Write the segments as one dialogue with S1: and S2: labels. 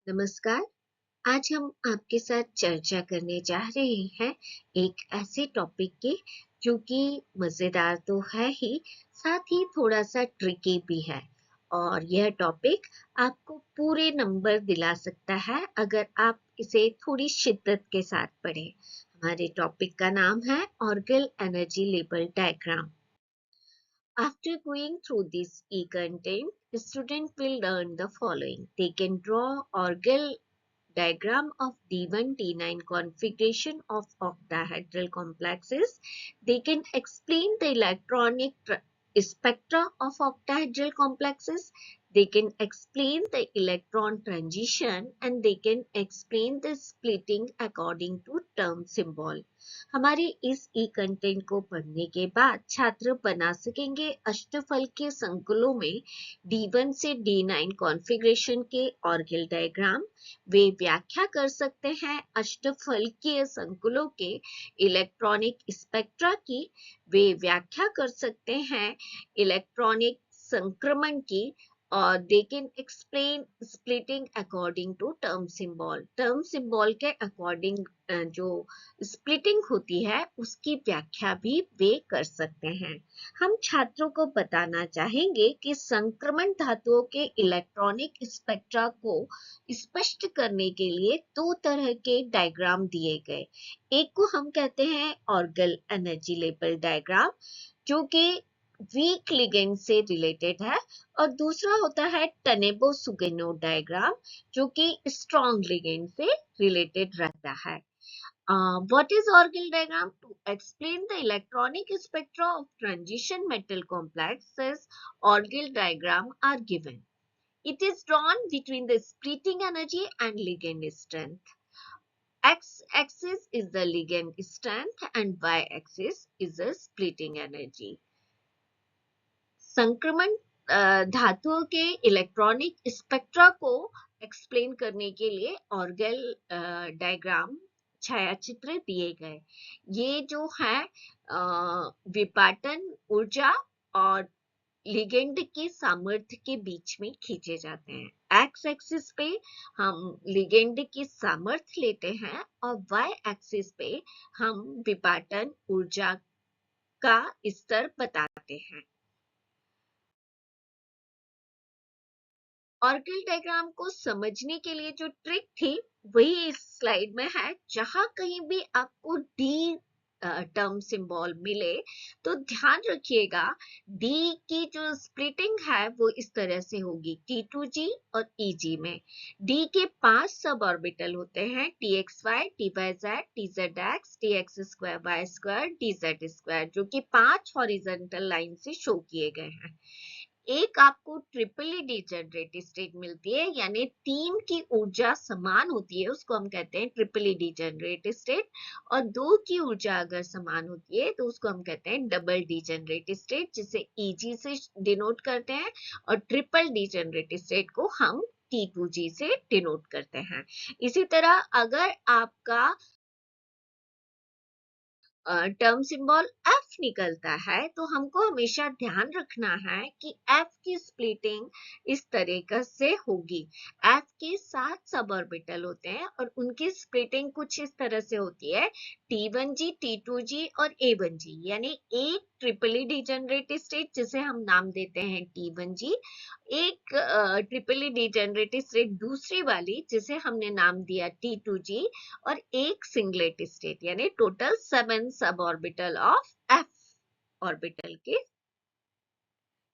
S1: नमस्कार। आज हम आपके साथ चर्चा करने जा रहे हैं एक ऐसे टॉपिक की जो कि मजेदार तो है ही, साथ ही थोड़ा सा ट्रिकी भी है। और यह टॉपिक आपको पूरे नंबर दिला सकता है अगर आप इसे थोड़ी शिद्दत के साथ पढ़ें। हमारे टॉपिक का नाम है orbital energy level diagram. After going through this e-content, the student will learn the following. They can draw orgal diagram of D1, D9 configuration of octahedral complexes. They can explain the electronic spectra of octahedral complexes. They can explain the electron transition and they can explain the splitting according to term symbol. हमारे इस ई content को पढ़ने के बाद छात्र बना सकेंगे अष्टफल के संकुलों में D1 से D9 कॉन्फ़िगरेशन के ऑर्गल डायग्राम। वे व्याख्या कर सकते हैं अष्टफलकीय संकुलों के इलेक्ट्रॉनिक स्पेक्ट्रा की। वे व्याख्या कर सकते हैं इलेक्ट्रॉनिक संक्रमण की और they can explain splitting according to term symbol. term symbol के according जो स्प्लिटिंग होती है उसकी व्याख्या भी वे कर सकते हैं। हम छात्रों को बताना चाहेंगे कि संक्रमण धातुओं के इलेक्ट्रॉनिक स्पेक्ट्रा को स्पष्ट करने के लिए दो तरह के डायग्राम दिए गए। एक को हम कहते हैं ऑर्गल एनर्जी लेवल डायग्राम जो कि वीक लिगेंड से रिलेटेड है, और दूसरा होता है टनेबो-सुगेनो डायग्राम जो कि स्ट्रॉन्ग लिगेंड से रिलेटेड रहता है। What is orgel diagram? To explain the electronic spectra of transition metal complexes, orgel diagram are given. It is drawn between the splitting energy and ligand strength. X-axis is the ligand strength and Y-axis is the splitting energy. संक्रमण धातुओं के electronic spectra को explain करने के लिए Orgel diagram छायाचित्र दिए गए। ये जो है विपाटन ऊर्जा और लिगेंड के सामर्थ्य के बीच में खींचे जाते हैं। एक्स एक्सिस पे हम लिगेंड की सामर्थ्य लेते हैं और वाई एक्सिस पे हम विपाटन ऊर्जा का स्तर बताते हैं। ऑर्गल डायग्राम को समझने के लिए जो ट्रिक थी वही इस स्लाइड में है। जहां कहीं भी आपको डी टर्म सिंबल मिले तो ध्यान रखिएगा डी की जो स्प्लिटिंग है वो इस तरह से होगी T2G और EG में। डी के 5 सब ऑर्बिटल होते हैं TXY, TYZ, TZX, TX2, Y2, DZ2 जो कि 5 हॉरिजॉन्टल लाइन से शो किए गए हैं। एक आपको ट्रिपली डिजेनरेट स्टेट मिलती है, यानी तीन की ऊर्जा समान होती है, उसको हम कहते हैं ट्रिपली डिजेनरेट स्टेट। और दो की ऊर्जा अगर समान होती है तो उसको हम कहते हैं डबल डिजेनरेट स्टेट, जिसे EG से डिनोट करते हैं, और ट्रिपल डिजेनरेट स्टेट को हम T2G से डिनोट करते हैं। इसी तरह अगर आपका टर्म सिंबल F निकलता है तो हमको हमेशा ध्यान रखना है कि F की स्प्लिटिंग इस तरीके से होगी। F के 7 सब ऑर्बिटल होते हैं और उनकी स्प्लिटिंग कुछ इस तरह से होती है T1G, T2G और A1G, यानी एक ट्रिपली डिजेनरेट स्टेट जिसे हम नाम देते हैं T1G, एक ट्रिपली डिजेनरेट स्टेट दूसरी वाली जिसे हमने नाम दिया T2G, और एक सिंगलेट स्टेट, यानी total 7 sub orbital of F orbital के।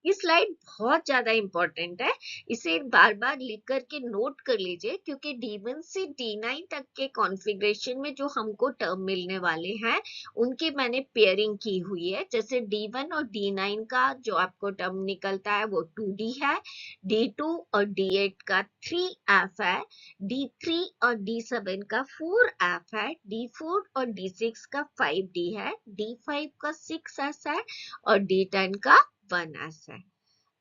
S1: ये स्लाइड बहुत ज्यादा इंपॉर्टेंट है, इसे बार बार लिख करके नोट कर लीजिए, क्योंकि D1 से D9 तक के कॉन्फ़िगरेशन में जो हमको टर्म मिलने वाले हैं उनकी मैंने पेयरिंग की हुई है। जैसे D1 और D9 का जो आपको टर्म निकलता है वो 2D है, D2 और D8 का 3F है, D3 और D7 का 4F है, D4 और D6 का 5D है, D5 का 6S है और D10 का 1S है।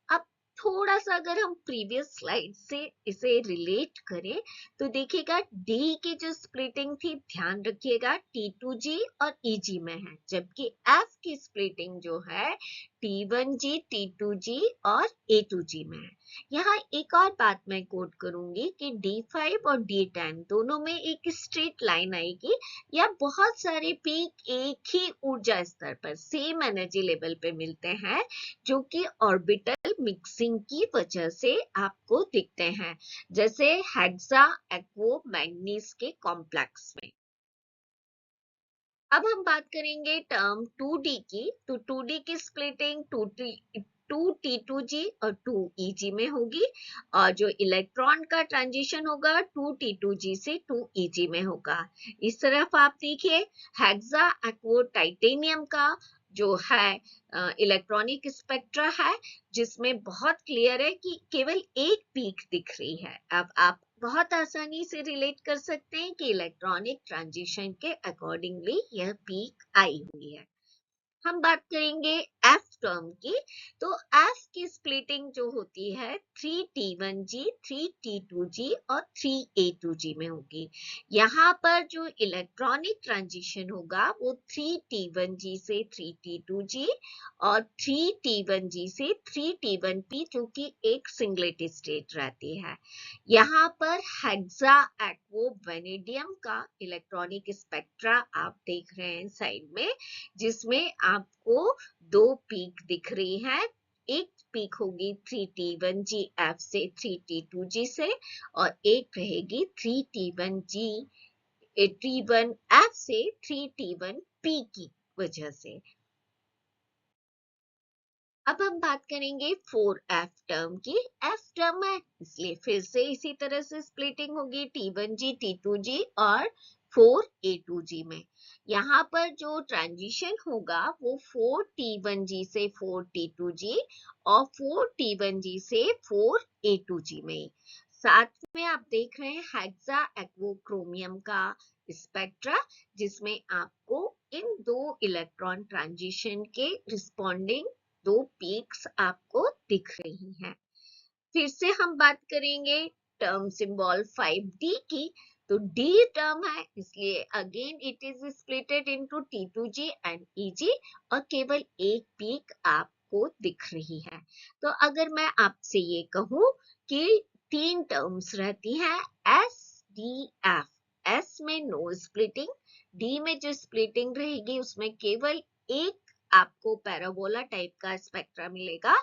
S1: अब थोड़ा सा अगर हम प्रीवियस स्लाइड से इसे रिलेट करें तो देखिएगा डी की जो स्प्लिटिंग थी, ध्यान रखिएगा T2G और EG में है, जबकि F की स्प्लिटिंग जो है T1G, T2G और A2G में है। यहाँ एक और बात मैं कोट करूंगी कि D5 और D10 दोनों में एक स्ट्रेट लाइन आएगी या बहुत सारे पीक एक ही ऊर्जा स्तर पर सेम एनर्जी लेवल पे मिलते हैं, जो कि ऑर्बिटल मिक्सिंग की वजह से आपको दिखते हैं, जैसे हेक्सा एक्वो मैंगनीज के कॉम्प्लेक्स में। अब हम बात करेंगे टर्म 2D की, तो 2D की स्प्लिटिंग 2T2G और 2EG में होगी, और जो इलेक्ट्रॉन का ट्रांजिशन होगा 2T2G से 2EG में होगा। इस तरफ आप देखिए हेक्सा एक्वो टाइटेनियम का जो है इलेक्ट्रॉनिक स्पेक्ट्रा है, जिसमें बहुत क्लियर है कि केवल एक पीक दिख रही है। अब आप बहुत आसानी से रिलेट कर सकते हैं कि इलेक्ट्रॉनिक ट्रांजिशन के अकॉर्डिंगली यह पीक आई हुई है। हम बात करेंगे एफ टर्म की, तो एफ की स्प्लिटिंग जो होती है 3T1G, 3T2G और 3A2G में होगी। यहाँ पर जो इलेक्ट्रॉनिक ट्रांजिशन होगा वो 3T1G से 3T2G और 3T1G से 3T1P, जो कि एक सिंगलेट स्टेट रहती है। यहाँ पर हेक्सा एक्वो वेनेडियम का इलेक्ट्रॉनिक स्पेक्ट्रा आप देख रहे हैं साइड में, जिसमें आपको दो पीक दिख रही है। एक पीक होगी 3T1G F से 3T2G से, और एक रहेगी 3T1G T1F से 3T1P की वजह से। अब हम बात करेंगे 4F टर्म की। F टर्म है इसलिए फिर से इसी तरह से स्प्लिटिंग होगी T1G, T2G और 4A2G में। यहाँ पर जो ट्रांजिशन होगा वो 4T1G से 4T2G और 4T1G से 4A2G में। साथ में आप देख रहे हैं हेक्सा एक्वोक्रोमियम का स्पेक्ट्रा, जिसमें आपको इन दो इलेक्ट्रॉन ट्रांजिशन के रिस्पॉन्डिंग दो पीक्स आपको दिख रही हैं। फिर से हम बात करेंगे टर्म सिंबल 5D की, तो D टर्म है इसलिए again it is splitted into T2G and EG, और केवल एक पीक आपको दिख रही है। तो अगर मैं आपसे ये कहूं कि तीन टर्म्स रहती हैं S, D, F, S में नो स्प्लिटिंग, D में जो स्प्लिटिंग रहेगी उसमें केवल एक आपको पैराबोला टाइप का स्पेक्ट्रा मिलेगा,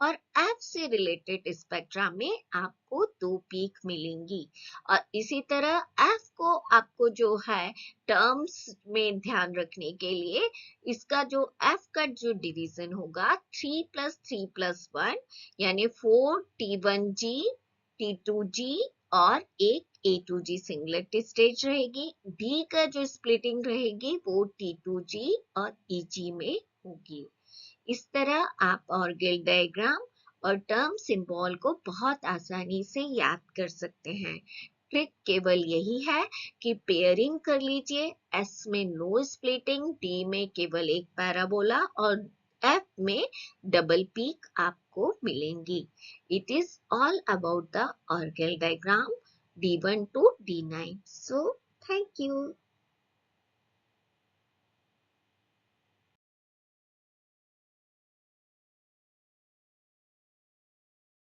S1: और F से रिलेटेड स्पेक्ट्रा में आपको दो पीक मिलेंगी। और इसी तरह F को आपको जो है टर्म्स में ध्यान रखने के लिए इसका जो F का जो डिवीजन होगा 3+3+1 यानी 4T1G, T2G और एक A2G सिंगलेट स्टेज रहेगी। D का जो स्प्लिटिंग रहेगी वो T2G और EG में होगी। इस तरह आप ऑर्गेल डायग्राम और टर्म सिंबल को बहुत आसानी से याद कर सकते हैं। ट्रिक केवल यही है कि पेयरिंग कर लीजिए। S में नो स्प्लिटिंग, D में केवल एक पैराबोला और F में डबल पीक आपको मिलेंगी। It is all about the Orgel diagram D1 to D9. So, thank you.